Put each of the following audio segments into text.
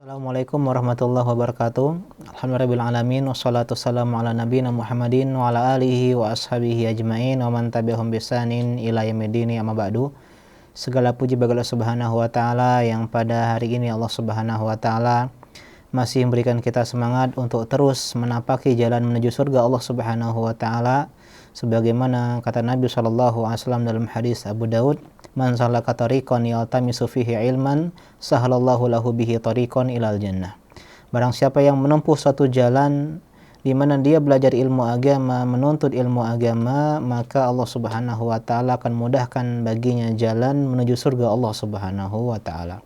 Assalamualaikum warahmatullahi wabarakatuh. Alhamdulillahirrahmanirrahim. Wassalatu wassalamu ala nabiyina Muhammadin wa ala alihi wa ashabihi ajma'in wa man tabi'ahum bisanin ila yaumiddin, amma ba'du. Segala puji bagi Allah Subhanahu wa taala yang pada hari ini Allah Subhanahu wa taala masih memberikan kita semangat untuk terus menapaki jalan menuju surga Allah Subhanahu wa taala, sebagaimana kata Nabi SAW dalam hadis Abu Daud, man salaka tariqan yaltamisu fihi ilman sahalallahu lahu bihi tariqan ilal jannah. Barang siapa yang menempuh suatu jalan di mana dia belajar ilmu agama, menuntut ilmu agama, maka Allah Subhanahu wa taala akan mudahkan baginya jalan menuju surga Allah Subhanahu wa taala.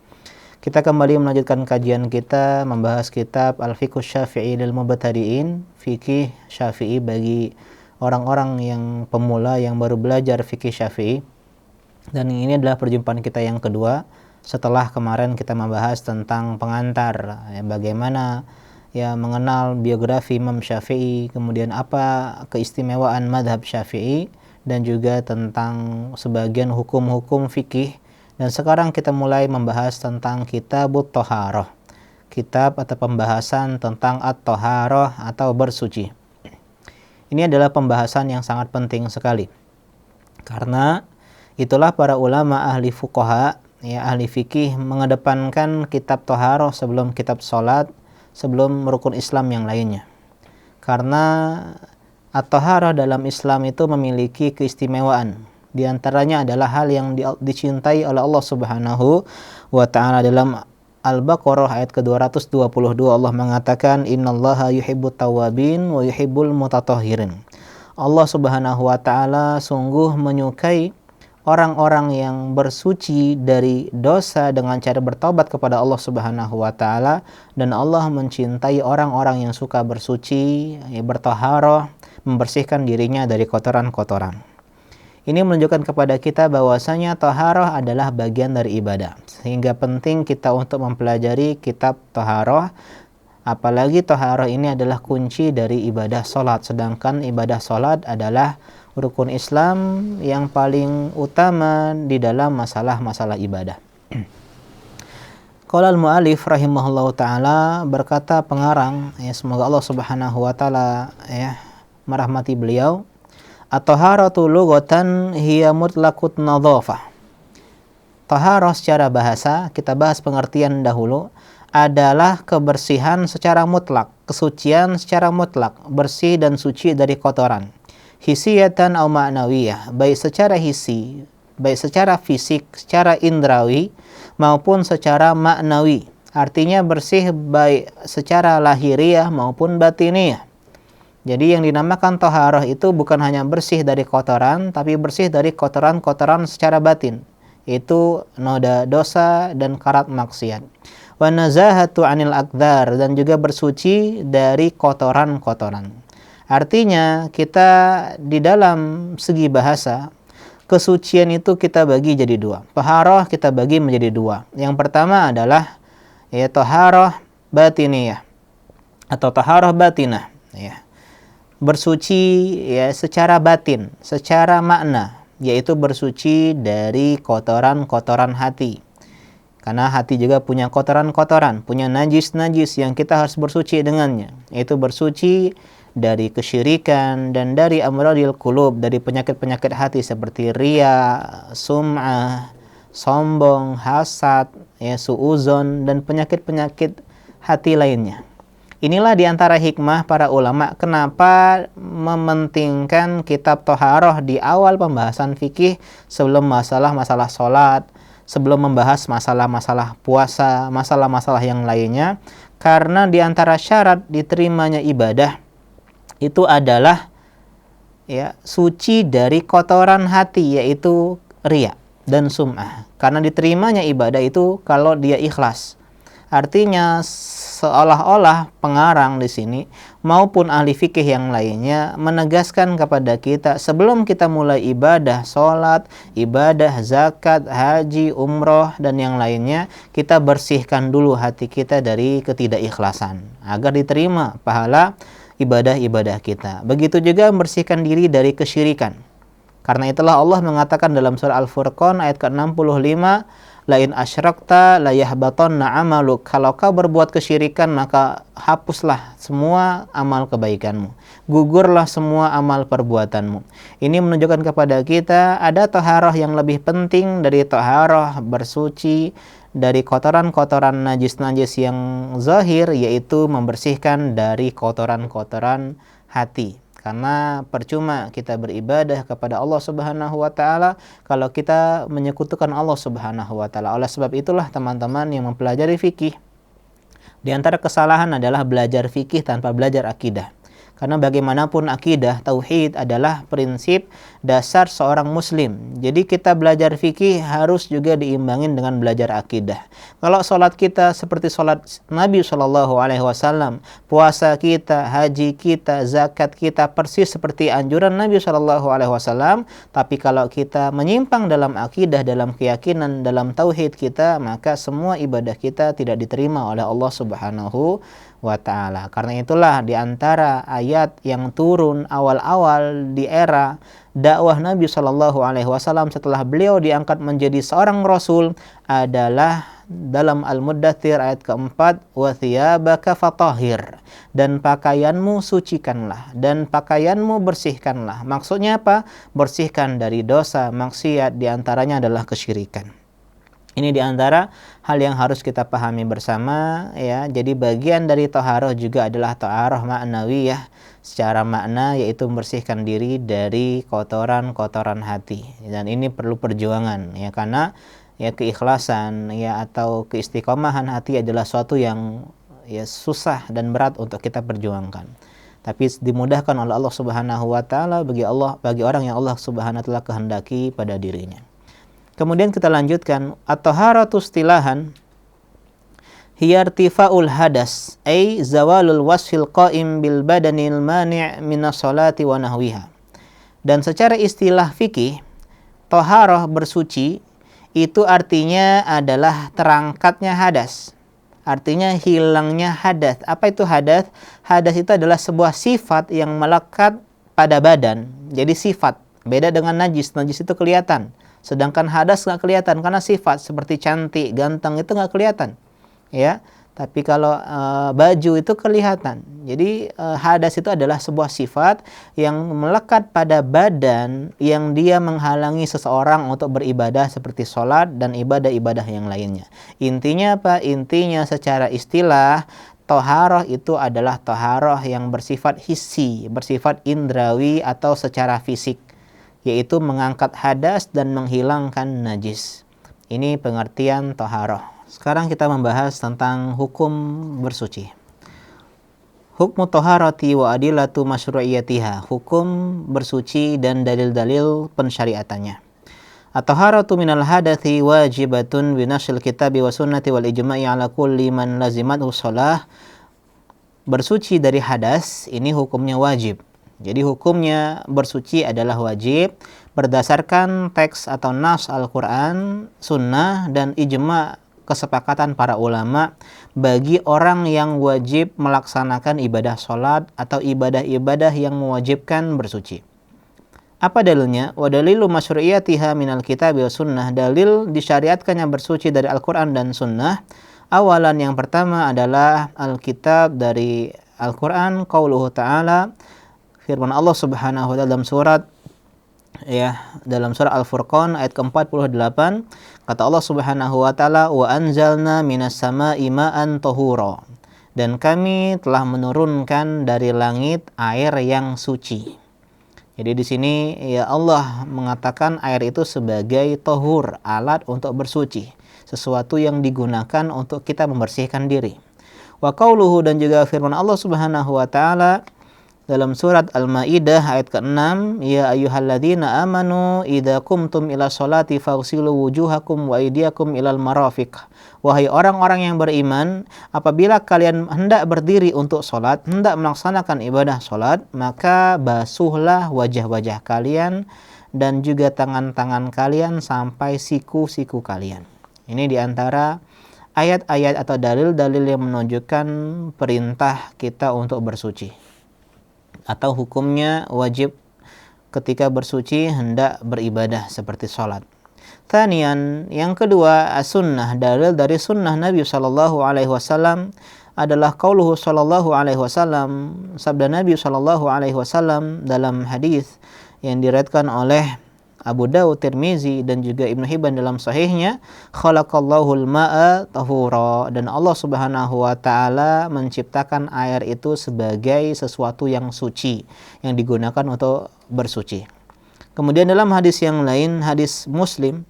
Kita kembali melanjutkan kajian kita membahas kitab Al-Fiqh Syafi'i lil Mubtadi'in, fikih Syafi'i bagi orang-orang yang pemula yang baru belajar fikih Syafi'i. Dan ini adalah perjumpaan kita yang kedua setelah kemarin kita membahas tentang pengantar, bagaimana mengenal biografi Imam Syafi'i, kemudian apa keistimewaan madhab Syafi'i, dan juga tentang sebagian hukum-hukum fikih. Dan sekarang kita mulai membahas tentang Kitabut Thaharah, kitab atau pembahasan tentang at-thaharah atau bersuci. Ini adalah pembahasan yang sangat penting sekali, karena itulah para ulama ahli fuqaha, ahli fikih mengedepankan kitab thaharah sebelum kitab salat, sebelum rukun Islam yang lainnya. Karena at-thaharah dalam Islam itu memiliki keistimewaan. Di antaranya adalah hal yang dicintai oleh Allah Subhanahu wa taala. Dalam Al-Baqarah ayat ke-222 Allah mengatakan, innallaha yuhibbut tawwabin wa yuhibbul mutatahhirin. Allah Subhanahu wa taala sungguh menyukai orang-orang yang bersuci dari dosa dengan cara bertobat kepada Allah Subhanahu wa taala, dan Allah mencintai orang-orang yang suka bersuci, bertaharah, membersihkan dirinya dari kotoran-kotoran. Ini menunjukkan kepada kita bahwasanya taharah adalah bagian dari ibadah, sehingga penting kita untuk mempelajari kitab taharah. Apalagi taharah ini adalah kunci dari ibadah salat, sedangkan ibadah salat adalah rukun Islam yang paling utama di dalam masalah-masalah ibadah. Qala al-mu'allif rahimahullahu taala, berkata pengarang, semoga Allah Subhanahu wa taala merahmati beliau, at-taharatu lughatan hiya mutlaqut nadhafah. Taharah secara bahasa, kita bahas pengertian dahulu, adalah kebersihan secara mutlak, kesucian secara mutlak, bersih dan suci dari kotoran. Hisiyatan au ma'nawiyah, baik secara hisi, baik secara fisik, secara indrawi, maupun secara maknawi. Artinya bersih baik secara lahiriah maupun batiniyah. Jadi yang dinamakan taharah itu bukan hanya bersih dari kotoran, tapi bersih dari kotoran-kotoran secara batin, yaitu noda dosa dan karat maksiat. Wa nazahatu 'anil aqdar, dan juga bersuci dari kotoran-kotoran. Artinya kita di dalam segi bahasa, kesucian itu kita bagi jadi dua. Taharah kita bagi menjadi dua. Yang pertama adalah taharah batiniyah atau taharah batinah, bersuci secara batin, secara makna, yaitu bersuci dari kotoran-kotoran hati. Karena hati juga punya kotoran-kotoran, punya najis-najis yang kita harus bersuci dengannya, yaitu bersuci dari kesyirikan dan dari amradil qulub, dari penyakit-penyakit hati seperti riya, sum'ah, sombong, hasad, su'uzon, dan penyakit-penyakit hati lainnya. Inilah diantara hikmah para ulama kenapa mementingkan kitab Thaharah di awal pembahasan fikih sebelum masalah-masalah sholat, sebelum membahas masalah-masalah puasa, masalah-masalah yang lainnya. Karena diantara syarat diterimanya ibadah itu adalah suci dari kotoran hati, yaitu riya dan sum'ah. Karena diterimanya ibadah itu kalau dia ikhlas. Artinya seolah-olah pengarang di sini maupun ahli fikih yang lainnya menegaskan kepada kita sebelum kita mulai ibadah sholat, ibadah zakat, haji, umroh, dan yang lainnya, kita bersihkan dulu hati kita dari ketidakikhlasan agar diterima pahala ibadah-ibadah kita. Begitu juga membersihkan diri dari kesyirikan. Karena itulah Allah mengatakan dalam surah Al-Furqan ayat ke-65, lain asyrakta la yahbatanna amaluk. Kalau kau berbuat kesyirikan maka hapuslah semua amal kebaikanmu, gugurlah semua amal perbuatanmu. Ini menunjukkan kepada kita ada taharah yang lebih penting dari taharah bersuci dari kotoran-kotoran najis-najis yang zahir, yaitu membersihkan dari kotoran-kotoran hati. Karena percuma kita beribadah kepada Allah Subhanahu wa taala kalau kita menyekutukan Allah Subhanahu wa taala. Oleh sebab itulah teman-teman yang mempelajari fikih, di antara kesalahan adalah belajar fikih tanpa belajar akidah. Karena bagaimanapun akidah, tauhid adalah prinsip dasar seorang muslim. Jadi kita belajar fikih harus juga diimbangin dengan belajar akidah. Kalau sholat kita seperti sholat Nabi SAW, puasa kita, haji kita, zakat kita persis seperti anjuran Nabi SAW. Tapi kalau kita menyimpang dalam akidah, dalam keyakinan, dalam tauhid kita, maka semua ibadah kita tidak diterima oleh Allah Subhanahu wa ta'ala. Karena itulah di antara ayat yang turun awal-awal di era dakwah Nabi SAW setelah beliau diangkat menjadi seorang rasul adalah dalam Al-Muddathir ayat keempat, wa thiyabaka fatahhir, dan pakaianmu sucikanlah dan pakaianmu bersihkanlah. Maksudnya apa? Bersihkan dari dosa, maksiat, diantaranya adalah kesyirikan. Ini diantara hal yang harus kita pahami bersama, ya. Jadi bagian dari taharah juga adalah taharah ma'nawiyah secara makna, yaitu membersihkan diri dari kotoran-kotoran hati. Dan ini perlu perjuangan, ya, karena ya keikhlasan ya atau keistiqomahan hati adalah suatu yang ya susah dan berat untuk kita perjuangkan. Tapi dimudahkan oleh Allah Subhanahu wa taala bagi orang yang Allah Subhanahu wa taala kehendaki pada dirinya. Kemudian kita lanjutkan, at-taharatu istilahan hiya irtifa'ul hadas ay zawalul wasfil qa'im bil badanil mani' minas salati wa nahwiha. Dan secara istilah fikih, taharah bersuci itu artinya adalah terangkatnya hadas. Artinya hilangnya hadas. Apa itu hadas? Hadas itu adalah sebuah sifat yang melekat pada badan. Jadi sifat, beda dengan najis. Najis itu kelihatan. Sedangkan hadas nggak kelihatan karena sifat seperti cantik, ganteng itu nggak kelihatan, ya. Tapi kalau baju itu kelihatan. Jadi hadas itu adalah sebuah sifat yang melekat pada badan yang dia menghalangi seseorang untuk beribadah seperti sholat dan ibadah-ibadah yang lainnya. Intinya apa? Intinya secara istilah taharah itu adalah taharah yang bersifat hissi, bersifat indrawi atau secara fisik, yaitu mengangkat hadas dan menghilangkan najis. Ini pengertian taharah. Sekarang kita membahas tentang hukum bersuci. Hukmu taharati wa adilatu masyru'iyatiha. Hukum bersuci dan dalil-dalil pensyariatannya. At-taharatu minal hadathi wajibatun binasyil kitabi wa sunnati wal ijma'i ala kulli man lazimathu shalah. Bersuci dari hadas ini hukumnya wajib. Jadi hukumnya bersuci adalah wajib berdasarkan teks atau nas Al-Quran, sunnah, dan ijma' kesepakatan para ulama bagi orang yang wajib melaksanakan ibadah sholat atau ibadah-ibadah yang mewajibkan bersuci. Apa dalilnya? Wa dalilu masyru'iyatiha minal kitab wa sunnah. Dalil disyariatkannya bersuci dari Al-Quran dan sunnah. Awalan yang pertama adalah Alkitab dari Al-Quran, qauluhu ta'ala, firman Allah Subhanahu wa taala dalam surah Al-Furqan ayat ke-48, kata Allah Subhanahu wa taala, wa anzalna minas sama'i ma'an tahura, dan kami telah menurunkan dari langit air yang suci. Jadi di sini ya Allah mengatakan air itu sebagai tahur, alat untuk bersuci, sesuatu yang digunakan untuk kita membersihkan diri. Wa qauluhu, dan juga firman Allah Subhanahu wa taala dalam surat Al-Maidah ayat ke-6, ya ayyuhalladzina amanu idza qumtum ila sholati faghsilu wujuhakum wa aydiyakum ilal marafiq. Wahai orang-orang yang beriman, apabila kalian hendak berdiri untuk sholat, hendak melaksanakan ibadah sholat, maka basuhlah wajah-wajah kalian dan juga tangan-tangan kalian sampai siku-siku kalian. Ini diantara ayat-ayat atau dalil-dalil yang menunjukkan perintah kita untuk bersuci, atau hukumnya wajib ketika bersuci hendak beribadah seperti sholat. Thaniyan, yang kedua, as-sunnah, dalil dari sunnah Nabi sallallahu alaihi wasallam adalah qauluhu sallallahu alaihi wasallam, sabda Nabi sallallahu alaihi wasallam dalam hadis yang diriwayatkan oleh Abu Dawud, Tirmizi dan juga Ibnu Hibban dalam sahihnya, khalaqallahul ma'a tahura, dan Allah Subhanahu wa taala menciptakan air itu sebagai sesuatu yang suci yang digunakan untuk bersuci. Kemudian dalam hadis yang lain, hadis Muslim,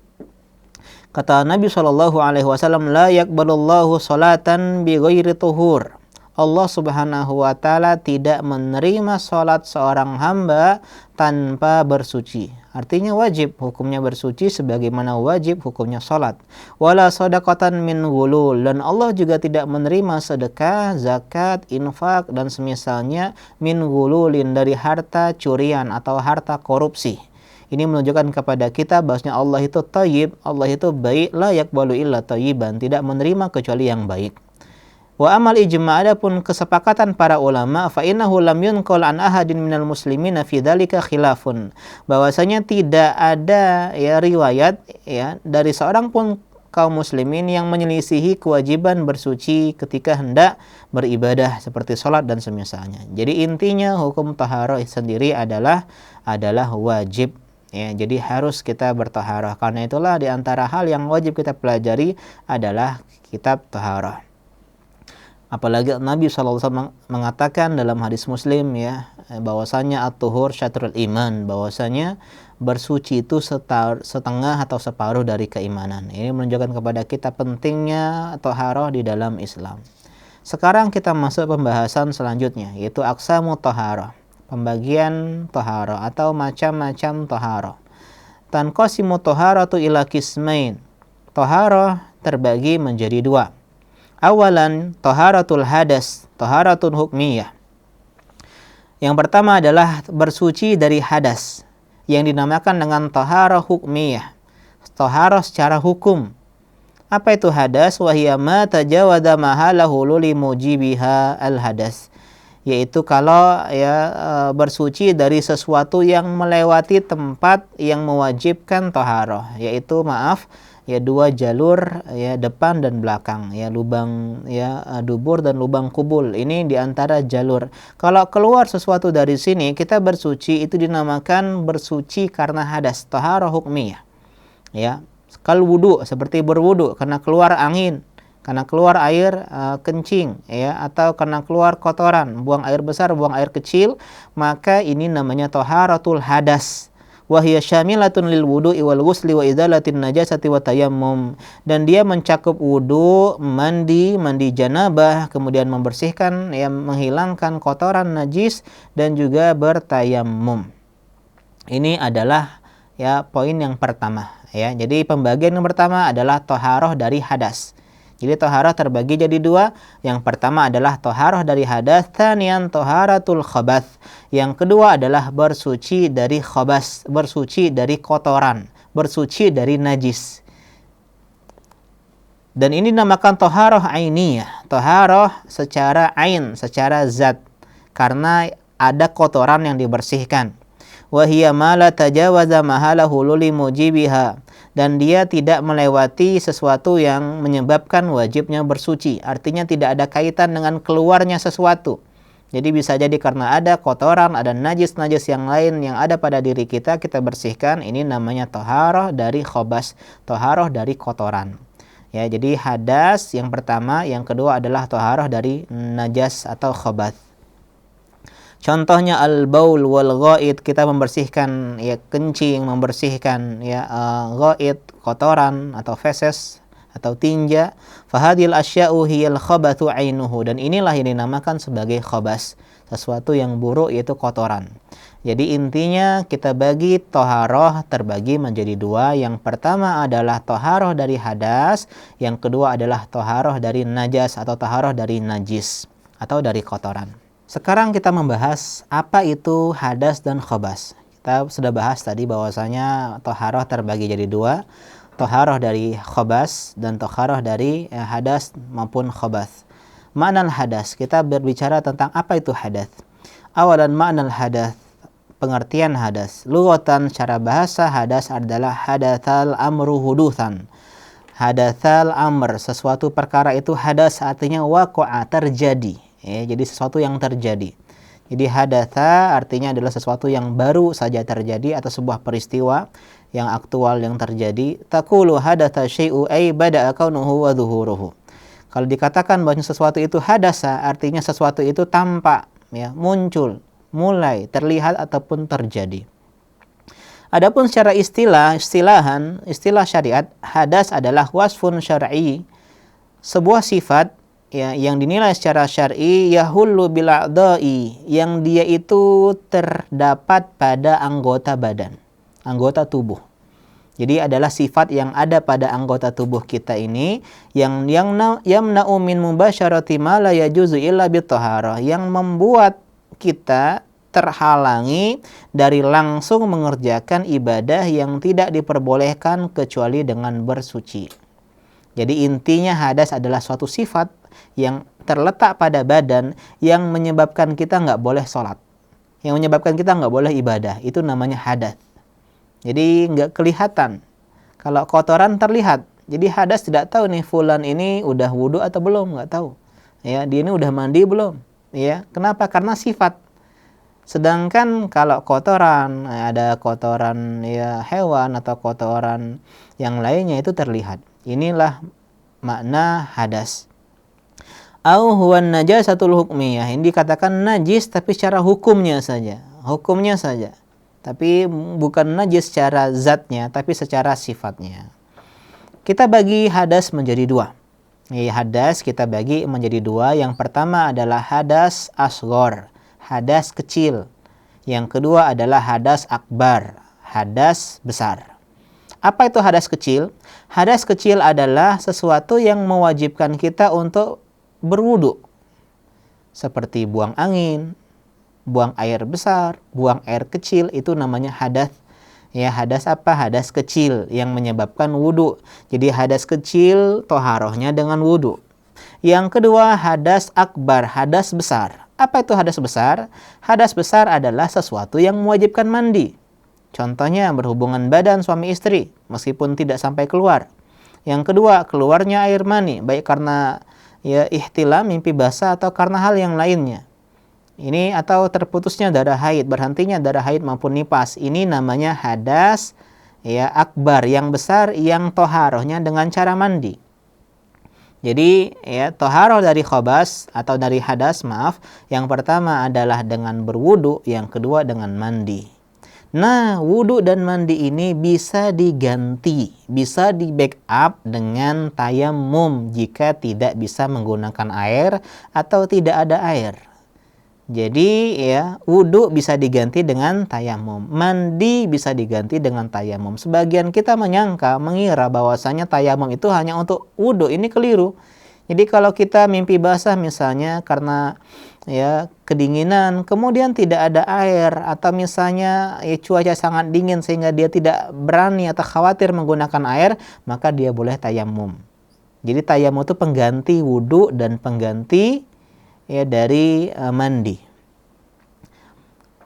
kata Nabi sallallahu alaihi wasallam, la yaqbalullahu salatan bi ghairi tuhur. Allah Subhanahu wa taala tidak menerima salat seorang hamba tanpa bersuci. Artinya wajib hukumnya bersuci sebagaimana wajib hukumnya salat. Wala shadaqatan min ghulul, dan Allah juga tidak menerima sedekah, zakat, infak dan semisalnya min ghululin, dari harta curian atau harta korupsi. Ini menunjukkan kepada kita bahwasanya Allah itu thayyib, Allah itu baik, la yaqbalu illa thayyiban, tidak menerima kecuali yang baik. Wa amal ijma', adapun kesepakatan para ulama, fa innahu lam yunqal an ahadin minal muslimina fi dzalika khilafun, bahwasanya tidak ada riwayat dari seorang pun kaum muslimin yang menyelisihi kewajiban bersuci ketika hendak beribadah seperti salat dan semisalnya. Jadi intinya hukum taharah sendiri adalah wajib. Jadi harus kita bertaharah. Karena itulah di antara hal yang wajib kita pelajari adalah kitab taharah. Apalagi Nabi SAW mengatakan dalam hadis Muslim bahwasanya at-tuhur syatrul iman, bahwasanya bersuci itu setengah atau separuh dari keimanan. Ini menunjukkan kepada kita pentingnya taharah di dalam Islam. Sekarang kita masuk pembahasan selanjutnya, yaitu aqsamu taharah, pembagian taharah atau macam-macam taharah. Tanqasimu taharatu ila qismain. Taharah terbagi menjadi dua. Awalan, taharatul hadas, taharatun hukmiyah. Yang pertama adalah bersuci dari hadas, yang dinamakan dengan taharah hukmiyah, taharah secara hukum. Apa itu hadas? Wahiya ma tajawada mahalahu li mujibiha al hadas, yaitu kalau bersuci dari sesuatu yang melewati tempat yang mewajibkan taharah, yaitu dua jalur depan dan belakang, lubang dubur dan lubang kubul. Ini diantara jalur. Kalau keluar sesuatu dari sini, kita bersuci, itu dinamakan bersuci karena hadas, taharah hukmiyah. Kal wudu, seperti berwudu karena keluar angin, karena keluar air kencing, atau karena keluar kotoran, buang air besar, buang air kecil, maka ini namanya taharatul hadas. Wahia syamilatun lil wudu'i wal ghusli wa izalatin najasati wa tayammum, dan dia mencakup wudu, mandi janabah, kemudian membersihkan, menghilangkan kotoran najis, dan juga bertayammum. Ini adalah poin yang pertama. Jadi pembagian yang pertama adalah taharah dari hadas. Jadi taharah terbagi jadi dua. Yang pertama adalah taharah dari hadas, tsaniyan taharatul khabath. Yang kedua adalah bersuci dari khabas, bersuci dari kotoran, bersuci dari najis. Dan ini dinamakan taharah ainiyah, taharah secara ain, secara zat, karena ada kotoran yang dibersihkan. Wa hiya ma la tajawaza mahalahu li mujibiha, dan dia tidak melewati sesuatu yang menyebabkan wajibnya bersuci. Artinya tidak ada kaitan dengan keluarnya sesuatu. Jadi bisa jadi karena ada kotoran, ada najis-najis yang lain yang ada pada diri kita, kita bersihkan. Ini namanya taharah dari khabas, taharah dari kotoran. Jadi hadas yang pertama, yang kedua adalah taharah dari najas atau khabath. Contohnya al-baul wal ghaid, kita membersihkan kencing, membersihkan ghaid, kotoran atau feses atau tinja. Fahadil asya'u hiyal khabathu ainuhu, dan inilah yang dinamakan sebagai khabas, sesuatu yang buruk, yaitu kotoran. Jadi intinya kita bagi taharah terbagi menjadi dua. Yang pertama adalah taharah dari hadas, yang kedua adalah taharah dari najas atau taharah dari najis atau dari kotoran. Sekarang kita membahas apa itu hadas dan khabas. Kita sudah bahas tadi bahwasanya taharah terbagi jadi dua, taharah dari khabas dan taharah dari hadas maupun khabath. Makna hadas, kita berbicara tentang apa itu hadas. Awalan makna hadas, pengertian hadas. Lughatan secara bahasa hadas adalah hadatsal amru hudutsan. Hadatsal amr, sesuatu perkara itu hadas artinya waqa'a, terjadi. Ya, jadi sesuatu yang terjadi. Jadi hadatsa artinya adalah sesuatu yang baru saja terjadi atau sebuah peristiwa yang aktual yang terjadi. Taqulu hadatsa syai'u ay bada'a kaunuhu wa dhuhuruhu. Kalau dikatakan bahwa sesuatu itu hadasa, artinya sesuatu itu tampak, ya, muncul, mulai, terlihat ataupun terjadi. Adapun secara istilah syariat, hadas adalah wasfun syar'i, sebuah sifat, ya, yang dinilai secara syar'i yahullu bil a'dha'i, yang dia itu terdapat pada anggota badan, anggota tubuh. Jadi adalah sifat yang ada pada anggota tubuh kita ini yang yamna'u min mubasyarati ma la yajuzu illa bithaharah, yang membuat kita terhalangi dari langsung mengerjakan ibadah yang tidak diperbolehkan kecuali dengan bersuci. Jadi intinya hadas adalah suatu sifat yang terletak pada badan yang menyebabkan kita nggak boleh sholat, yang menyebabkan kita nggak boleh ibadah. Itu namanya hadas. Jadi nggak kelihatan. Kalau kotoran terlihat. Jadi hadas tidak tahu nih fulan ini udah wudu atau belum, nggak tahu. Ya, dia ini udah mandi belum? Ya, kenapa? Karena sifat. Sedangkan kalau kotoran, ada kotoran ya hewan atau kotoran yang lainnya itu terlihat. Inilah makna hadas. Au huwan najasatul hukmiyah. Ini dikatakan najis tapi secara hukumnya saja. Hukumnya saja. Tapi bukan najis secara zatnya, tapi secara sifatnya. Kita bagi hadas menjadi dua. Hadas kita bagi menjadi dua. Yang pertama adalah hadas asghar, hadas kecil. Yang kedua adalah hadas akbar, hadas besar. Apa itu hadas kecil? Hadas kecil adalah sesuatu yang mewajibkan kita untuk berwudu. Seperti buang angin, buang air besar, buang air kecil, itu namanya hadas. Ya, hadas apa? Hadas kecil yang menyebabkan wudu. Jadi hadas kecil toharohnya dengan wudu. Yang kedua hadas akbar, hadas besar. Apa itu hadas besar? Hadas besar adalah sesuatu yang mewajibkan mandi. Contohnya berhubungan badan suami istri meskipun tidak sampai keluar. Yang kedua keluarnya air mani, baik karena ya ihtilam, mimpi basah, atau karena hal yang lainnya. Ini atau terputusnya darah haid, berhentinya darah haid maupun nifas. Ini namanya hadas ya akbar, yang besar, yang toharohnya dengan cara mandi. Jadi ya toharoh dari khobas atau dari hadas, yang pertama adalah dengan berwudu, yang kedua dengan mandi. Nah, wudu dan mandi ini bisa diganti, bisa di backup dengan tayamum jika tidak bisa menggunakan air atau tidak ada air. Jadi ya wudu bisa diganti dengan tayamum, mandi bisa diganti dengan tayamum. Sebagian kita mengira bahwasanya tayamum itu hanya untuk wudu. Ini keliru. Jadi kalau kita mimpi basah misalnya karena ya kedinginan, kemudian tidak ada air, atau misalnya ya cuaca sangat dingin sehingga dia tidak berani atau khawatir menggunakan air, maka dia boleh tayamum. Jadi tayamum itu pengganti wudu dan pengganti ya dari mandi.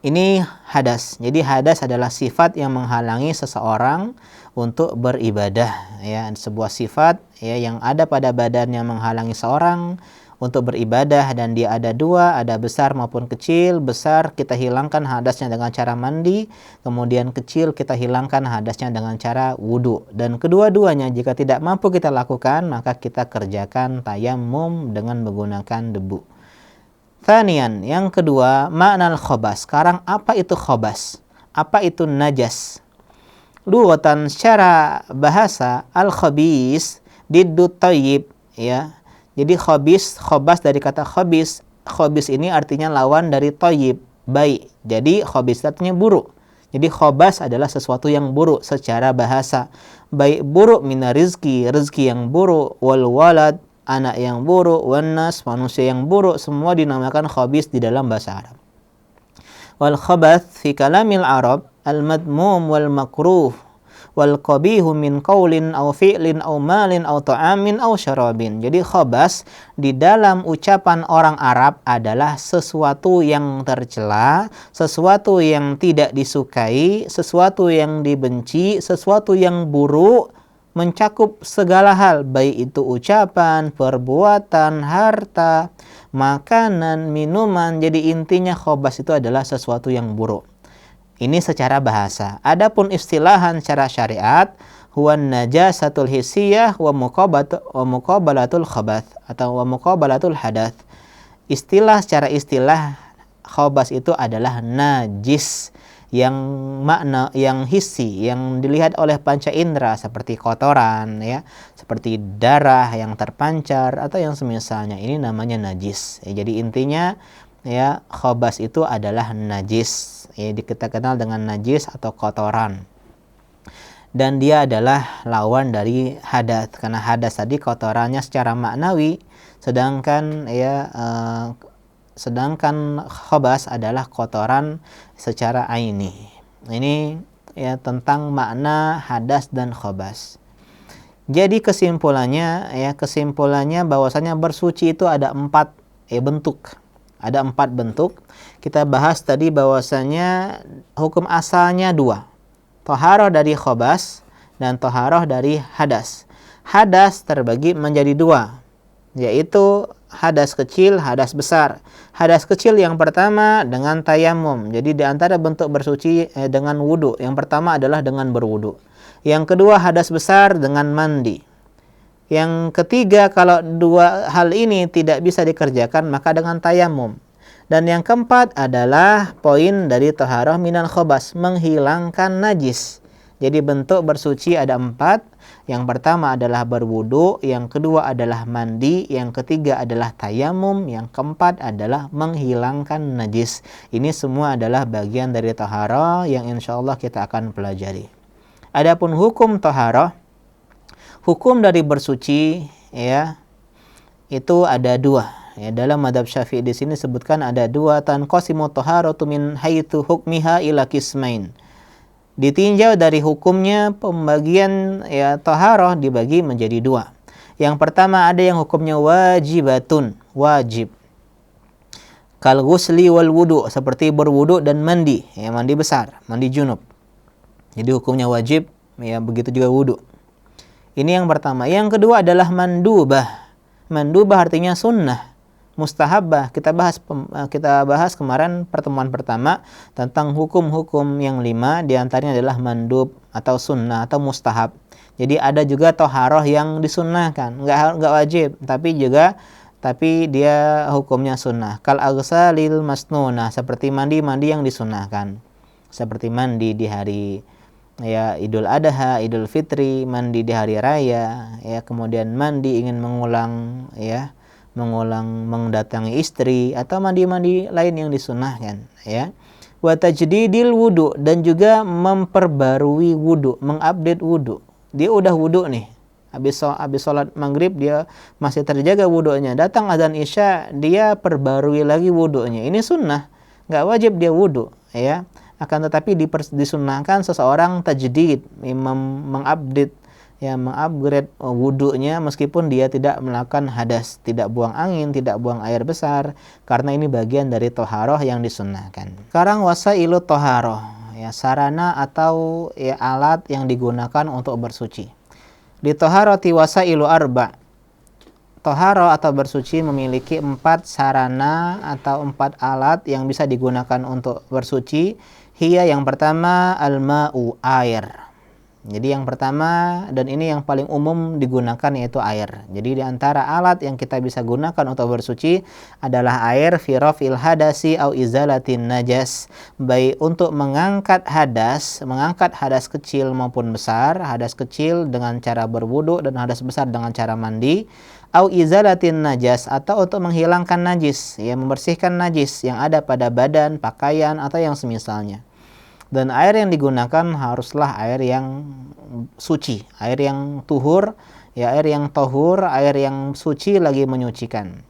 Ini hadas. Jadi hadas adalah sifat yang menghalangi seseorang untuk beribadah, ya, sebuah sifat ya yang ada pada badan yang menghalangi seorang untuk beribadah, dan dia ada dua, ada besar maupun kecil. Besar kita hilangkan hadasnya dengan cara mandi, kemudian kecil kita hilangkan hadasnya dengan cara wudu. Dan kedua-duanya jika tidak mampu kita lakukan, maka kita kerjakan tayamum dengan menggunakan debu. Thanian, yang kedua, makna al-khobas. Sekarang apa itu khobas? Apa itu najas? Lughatan secara bahasa, al-khabis diddu thayyib, ya. Jadi khobas dari kata khabis. Khabis ini artinya lawan dari thayyib, baik. Jadi khabis artinya buruk. Jadi khobas adalah sesuatu yang buruk secara bahasa. Baik buruk mina rizki, rezeki yang buruk, wal walad, anak yang buruk, wanas, manusia yang buruk, semua dinamakan khabis di dalam bahasa Arab. Wal khabath fi kalamil Arab al-madmum wal makruh wal qabihu min qaulin aw fi'lin aw malin aw ta'amin aw syarabin. Jadi khabas di dalam ucapan orang Arab adalah sesuatu yang tercela, sesuatu yang tidak disukai, sesuatu yang dibenci, sesuatu yang buruk, mencakup segala hal, baik itu ucapan, perbuatan, harta, makanan, minuman. Jadi intinya khabas itu adalah sesuatu yang buruk. Ini secara bahasa. Adapun istilahan secara syariat, huwa najasatul hissiyah wa muqabalatul khabath atau wa muqabalatul hadath. Secara istilah khabas itu adalah najis yang makna yang hissi, yang dilihat oleh panca indera seperti kotoran ya, seperti darah yang terpancar atau yang semisalnya. Ini namanya najis. Jadi intinya ya, khabas itu adalah najis. Ya, kita kenal dengan najis atau kotoran. Dan dia adalah lawan dari hadas, karena hadas tadi kotorannya secara maknawi, sedangkan khabas adalah kotoran secara aini. Ini ya tentang makna hadas dan khabas. Jadi kesimpulannya bahwasanya bersuci itu ada 4 bentuk. Ada 4 bentuk. Kita bahas tadi bahwasanya hukum asalnya 2. Thaharah dari khabas dan thaharah dari hadas. Hadas terbagi menjadi 2, yaitu hadas kecil, hadas besar. Hadas kecil yang pertama dengan tayamum. Jadi di antara bentuk bersuci dengan wudu. Yang pertama adalah dengan berwudu. Yang kedua hadas besar dengan mandi. Yang ketiga, kalau 2 hal ini tidak bisa dikerjakan maka dengan tayamum. Dan yang keempat adalah poin dari thaharah minal khabas, menghilangkan najis. Jadi bentuk bersuci ada 4. Yang pertama adalah berwudu, yang kedua adalah mandi, yang ketiga adalah tayamum, yang keempat adalah menghilangkan najis. Ini semua adalah bagian dari thaharah yang insyaallah kita akan pelajari. Adapun hukum thaharah, hukum dari bersuci ya, itu ada 2. Ya, dalam madhab Syafi'i di sini sebutkan ada 2, tanqasimu thaharatu min haitsu hukmiha ila qismain. Ditinjau dari hukumnya, pembagian ya thaharah dibagi menjadi 2. Yang pertama ada yang hukumnya wajibatun, wajib. Kal ghusli wal wudu, seperti berwudu dan mandi, ya mandi besar, mandi junub. Jadi hukumnya wajib, ya begitu juga wudu. Ini yang pertama. Yang kedua adalah mandubah. Mandubah artinya sunnah, mustahabbah. Kita bahas kemarin pertemuan pertama tentang hukum-hukum yang 5, diantaranya adalah mandub atau sunnah atau mustahab. Jadi ada juga thaharah yang disunnahkan, enggak wajib, tapi dia hukumnya sunnah. Kal aghsalil masnunah, seperti mandi yang disunnahkan. Seperti mandi di hari ya Idul Adha, Idul Fitri, mandi di hari raya, ya kemudian mandi ingin mengulang mendatangi istri, atau mandi-mandi lain yang disunnahkan ya. Wa tajdidil wudu, dan juga memperbarui wudu, mengupdate wudu. Dia udah wudu nih, habis sholat maghrib dia masih terjaga wudunya, datang azan isya dia perbarui lagi wudunya. Ini sunnah, nggak wajib dia wudu ya. Akan tetapi disunnahkan seseorang tajdid, mengupdate ya, mengupgrade wudunya meskipun dia tidak melakukan hadas, tidak buang angin, tidak buang air besar, karena ini bagian dari thaharah yang disunnahkan. Sekarang wasailu thaharah, ya sarana atau ya alat yang digunakan untuk bersuci. Di thaharati wasailu arba'. Thaharah atau bersuci memiliki 4 sarana atau 4 alat yang bisa digunakan untuk bersuci. Hiya, yang pertama al-ma'u, air. Jadi yang pertama, dan ini yang paling umum digunakan, yaitu air. Jadi di antara alat yang kita bisa gunakan untuk bersuci adalah air, fi raf'il hadasi au izalatin najas, baik untuk mengangkat hadas kecil maupun besar, hadas kecil dengan cara berwudu dan hadas besar dengan cara mandi, au izalatin najas, atau untuk menghilangkan najis, ya membersihkan najis yang ada pada badan, pakaian atau yang semisalnya. Dan air yang digunakan haruslah air yang suci, air yang tuhur, ya air yang tahur, air yang suci lagi menyucikan.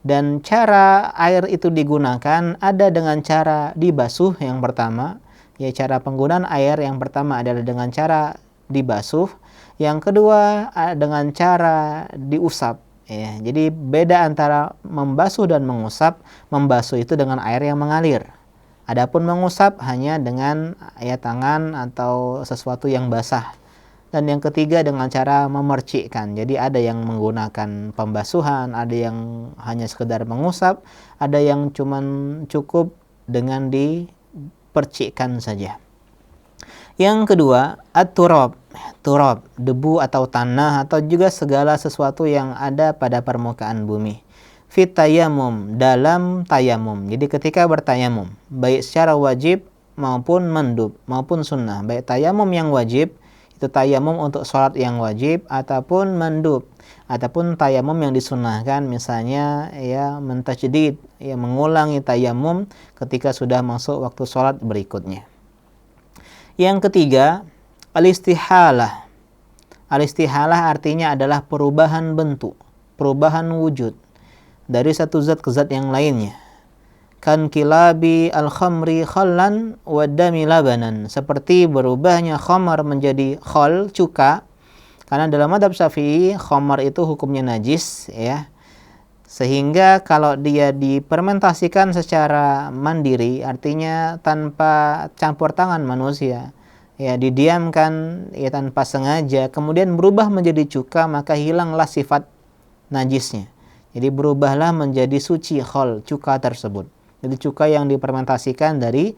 Dan cara air itu digunakan ada dengan cara dibasuh yang pertama, ya cara penggunaan air yang pertama adalah dengan cara dibasuh. Yang kedua dengan cara diusap. Ya, jadi beda antara membasuh dan mengusap. Membasuh itu dengan air yang mengalir. Adapun mengusap hanya dengan tangan atau sesuatu yang basah. Dan yang ketiga dengan cara memercikkan. Jadi ada yang menggunakan pembasuhan, ada yang hanya sekedar mengusap, ada yang cuman cukup dengan dipercikkan saja. Yang kedua, at-turab. Turab, debu atau tanah atau juga segala sesuatu yang ada pada permukaan bumi. Fit tayamum, dalam tayamum. Jadi ketika bertayamum, baik secara wajib maupun mandub maupun sunnah. Baik tayamum yang wajib, itu tayamum untuk sholat yang wajib, ataupun mandub, ataupun tayamum yang disunnahkan, misalnya ya mentajdid, ya mengulangi tayamum ketika sudah masuk waktu sholat berikutnya. Yang ketiga, al-istihalah. Al-istihalah artinya adalah perubahan bentuk, perubahan wujud dari satu zat ke zat yang lainnya. Kan kilabi al-khamri khallan wa dami labanan, seperti berubahnya khamar menjadi khal, cuka. Karena dalam mazhab Syafi'i khamar itu hukumnya najis, ya. Sehingga kalau dia difermentasikan secara mandiri, artinya tanpa campur tangan manusia, ya didiamkan ya tanpa sengaja, kemudian berubah menjadi cuka, maka hilanglah sifat najisnya. Jadi berubahlah menjadi suci khol, cuka tersebut. Jadi cuka yang difermentasikan dari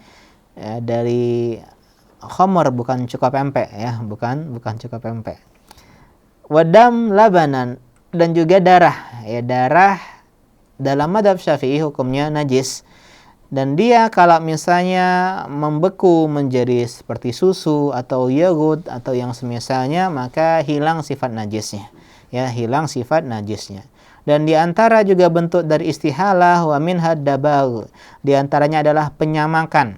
khamar, bukan cuka pempek, ya, bukan cuka pempek. Wadam labanan, dan juga darah. Ya, darah dalam mazhab Syafi'i hukumnya najis. Dan dia kalau misalnya membeku menjadi seperti susu atau yogurt atau yang semisalnya, maka hilang sifat najisnya. Ya, hilang sifat najisnya. Dan di antara juga bentuk dari istihalah wa minhad dabagh. Di antaranya adalah penyamakan.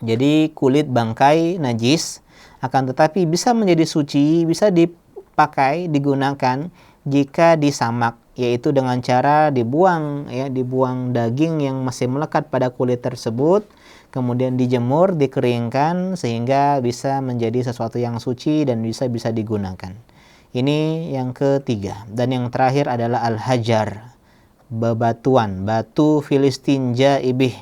Jadi kulit bangkai najis, akan tetapi bisa menjadi suci, bisa dipakai, digunakan jika disamak, yaitu dengan cara dibuang, ya, dibuang daging yang masih melekat pada kulit tersebut, kemudian dijemur, dikeringkan sehingga bisa menjadi sesuatu yang suci dan bisa digunakan. Ini yang ketiga. Dan yang terakhir adalah al-hajar, bebatuan, batu filistinja ibih,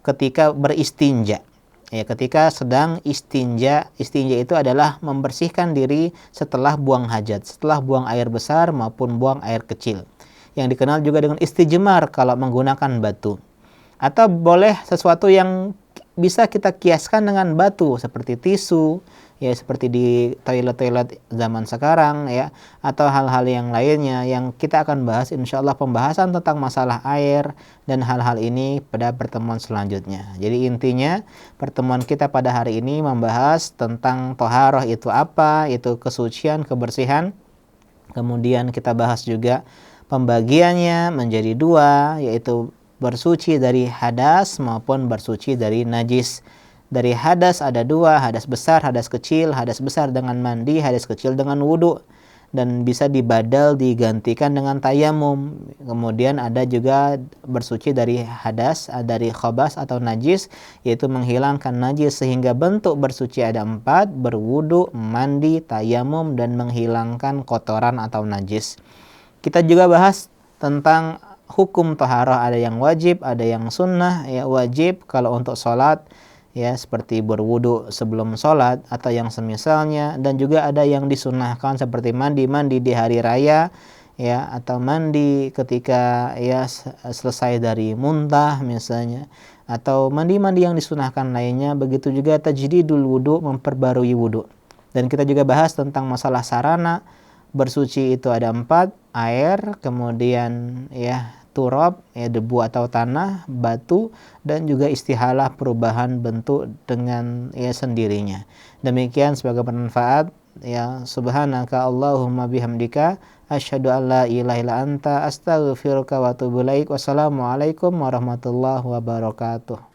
ketika beristinja. Ya, ketika sedang istinja itu adalah membersihkan diri setelah buang hajat, setelah buang air besar maupun buang air kecil. Yang dikenal juga dengan istijmar kalau menggunakan batu. Atau boleh sesuatu yang bisa kita kiaskan dengan batu, seperti tisu, ya seperti di toilet-toilet zaman sekarang, ya, atau hal-hal yang lainnya yang kita akan bahas insyaallah pembahasan tentang masalah air dan hal-hal ini pada pertemuan selanjutnya. Jadi intinya pertemuan kita pada hari ini membahas tentang toharoh itu apa, itu kesucian, kebersihan. Kemudian kita bahas juga pembagiannya menjadi dua, yaitu bersuci dari hadas maupun bersuci dari najis. Dari hadas ada dua, hadas besar, hadas kecil. Hadas besar dengan mandi, hadas kecil dengan wudu. Dan bisa dibadal, digantikan dengan tayamum. Kemudian ada juga bersuci dari hadas, dari khabas atau najis, yaitu menghilangkan najis. Sehingga bentuk bersuci ada 4, berwudu, mandi, tayamum, dan menghilangkan kotoran atau najis. Kita juga bahas tentang hukum taharah, ada yang wajib, ada yang sunnah. Ya, wajib kalau untuk sholat, ya seperti berwudu sebelum sholat atau yang semisalnya, dan juga ada yang disunnahkan seperti mandi di hari raya, ya, atau mandi ketika ya selesai dari muntah misalnya, atau mandi yang disunnahkan lainnya. Begitu juga tajdidul wudu, memperbarui wudu. Dan kita juga bahas tentang masalah sarana bersuci, itu ada 4, air, kemudian ya turab, ya debu atau tanah, batu, dan juga istihalah, perubahan bentuk dengan ya sendirinya. Demikian sebagai bermanfaat. Ya, subhanaka Allahumma bihamdika asyhadu an la ilaha illa anta astaghfiruka wa atubu ilaik. Wassalamualaikum warahmatullahi wabarakatuh.